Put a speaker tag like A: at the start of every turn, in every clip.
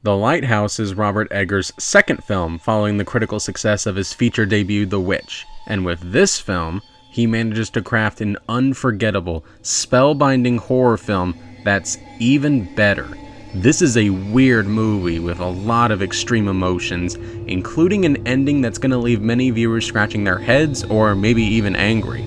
A: The Lighthouse is Robert Eggers' second film following the critical success of his feature debut The Witch, and with this film, he manages to craft an unforgettable, spellbinding horror film that's even better. This is a weird movie with a lot of extreme emotions, including an ending that's going to leave many viewers scratching their heads or maybe even angry.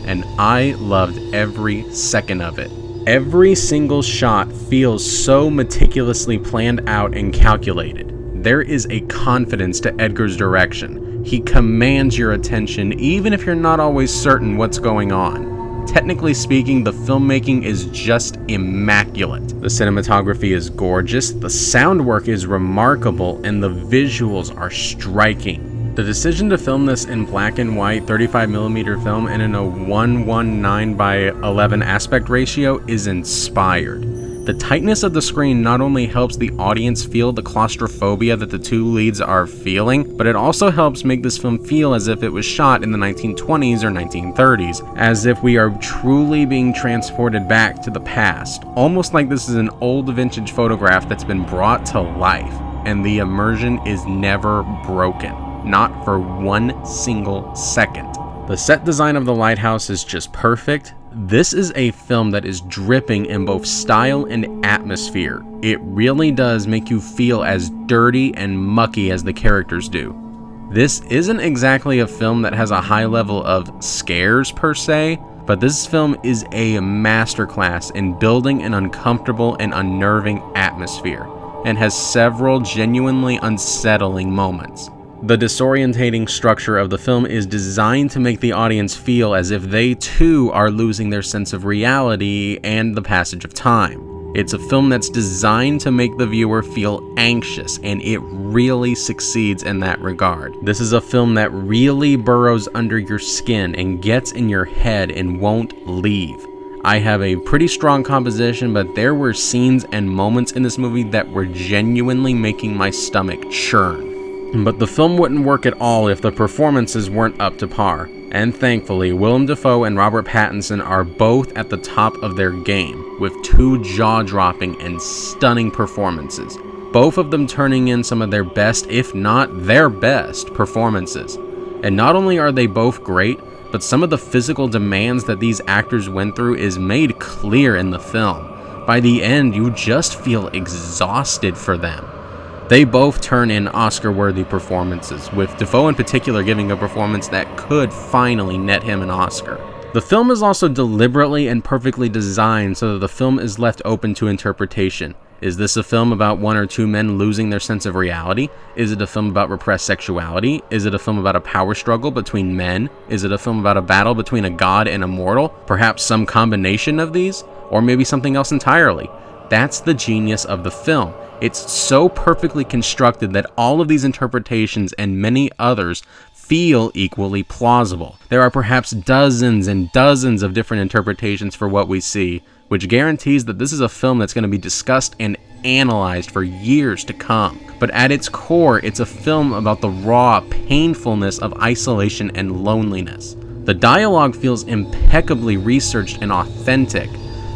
A: And I loved every second of it. Every single shot feels so meticulously planned out and calculated. There is a confidence to Eggers' direction. He commands your attention even if you're not always certain what's going on. Technically speaking, the filmmaking is just immaculate. The cinematography is gorgeous, the sound work is remarkable, and the visuals are striking. The decision to film this in black and white 35mm film and in a 1:9 by 11 aspect ratio is inspired. The tightness of the screen not only helps the audience feel the claustrophobia that the two leads are feeling, but it also helps make this film feel as if it was shot in the 1920s or 1930s, as if we are truly being transported back to the past, almost like this is an old vintage photograph that's been brought to life, and the immersion is never broken. Not for one single second. The set design of The Lighthouse is just perfect. This is a film that is dripping in both style and atmosphere. It really does make you feel as dirty and mucky as the characters do. This isn't exactly a film that has a high level of scares per se, but this film is a masterclass in building an uncomfortable and unnerving atmosphere, and has several genuinely unsettling moments. The disorientating structure of the film is designed to make the audience feel as if they too are losing their sense of reality and the passage of time. It's a film that's designed to make the viewer feel anxious, and it really succeeds in that regard. This is a film that really burrows under your skin and gets in your head and won't leave. I have a pretty strong composition, but there were scenes and moments in this movie that were genuinely making my stomach churn. But the film wouldn't work at all if the performances weren't up to par, and thankfully, Willem Dafoe and Robert Pattinson are both at the top of their game, with two jaw-dropping and stunning performances, both of them turning in some of their best, if not their best, performances. And not only are they both great, but some of the physical demands that these actors went through is made clear in the film. By the end, you just feel exhausted for them. They both turn in Oscar-worthy performances, with Dafoe in particular giving a performance that could finally net him an Oscar. The film is also deliberately and perfectly designed so that the film is left open to interpretation. Is this a film about one or two men losing their sense of reality? Is it a film about repressed sexuality? Is it a film about a power struggle between men? Is it a film about a battle between a god and a mortal? Perhaps some combination of these? Or maybe something else entirely? That's the genius of the film. It's so perfectly constructed that all of these interpretations and many others feel equally plausible. There are perhaps dozens and dozens of different interpretations for what we see, which guarantees that this is a film that's going to be discussed and analyzed for years to come. But at its core, it's a film about the raw painfulness of isolation and loneliness. The dialogue feels impeccably researched and authentic.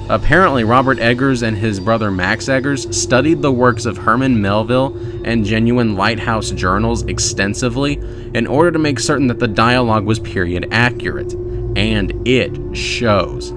A: Apparently, Robert Eggers and his brother Max Eggers studied the works of Herman Melville and genuine Lighthouse journals extensively in order to make certain that the dialogue was period accurate, and it shows.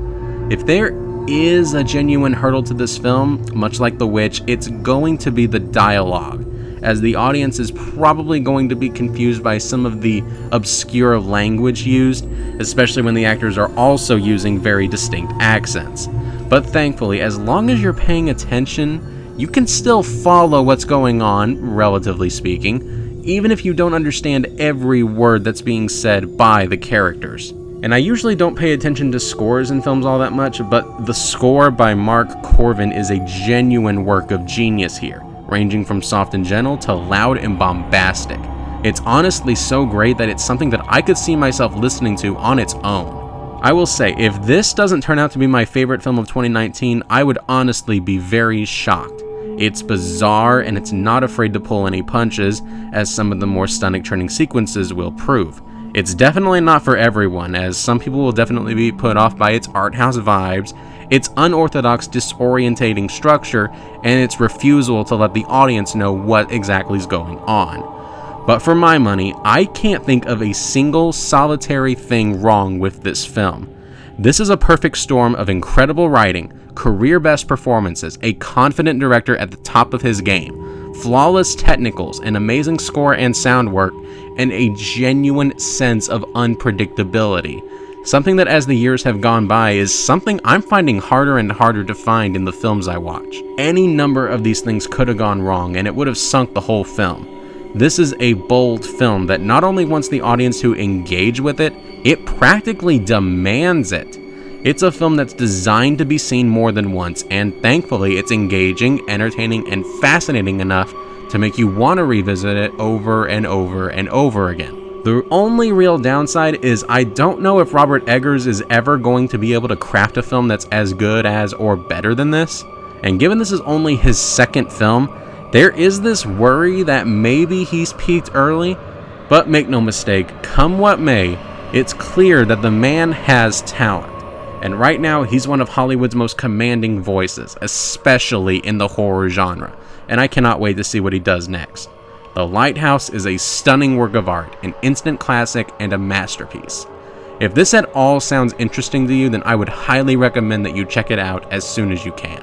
A: If there is a genuine hurdle to this film, much like The Witch, it's going to be the dialogue, as the audience is probably going to be confused by some of the obscure language used, especially when the actors are also using very distinct accents. But thankfully, as long as you're paying attention, you can still follow what's going on, relatively speaking, even if you don't understand every word that's being said by the characters. And I usually don't pay attention to scores in films all that much, but the score by Mark Korven is a genuine work of genius here, ranging from soft and gentle to loud and bombastic. It's honestly so great that it's something that I could see myself listening to on its own. I will say, if this doesn't turn out to be my favorite film of 2019, I would honestly be very shocked. It's bizarre, and it's not afraid to pull any punches, as some of the more stomach-churning sequences will prove. It's definitely not for everyone, as some people will definitely be put off by its art house vibes, its unorthodox, disorientating structure, and its refusal to let the audience know what exactly is going on. But for my money, I can't think of a single solitary thing wrong with this film. This is a perfect storm of incredible writing, career best performances, a confident director at the top of his game, flawless technicals, an amazing score and sound work, and a genuine sense of unpredictability. Something that as the years have gone by is something I'm finding harder and harder to find in the films I watch. Any number of these things could have gone wrong and it would have sunk the whole film. This is a bold film that not only wants the audience to engage with it, it practically demands it. It's a film that's designed to be seen more than once, and thankfully it's engaging, entertaining, and fascinating enough to make you want to revisit it over and over and over again. The only real downside is I don't know if Robert Eggers is ever going to be able to craft a film that's as good as or better than this. And given this is only his second film, there is this worry that maybe he's peaked early, but make no mistake, come what may, it's clear that the man has talent. And right now, he's one of Hollywood's most commanding voices, especially in the horror genre, and I cannot wait to see what he does next. The Lighthouse is a stunning work of art, an instant classic, and a masterpiece. If this at all sounds interesting to you, then I would highly recommend that you check it out as soon as you can.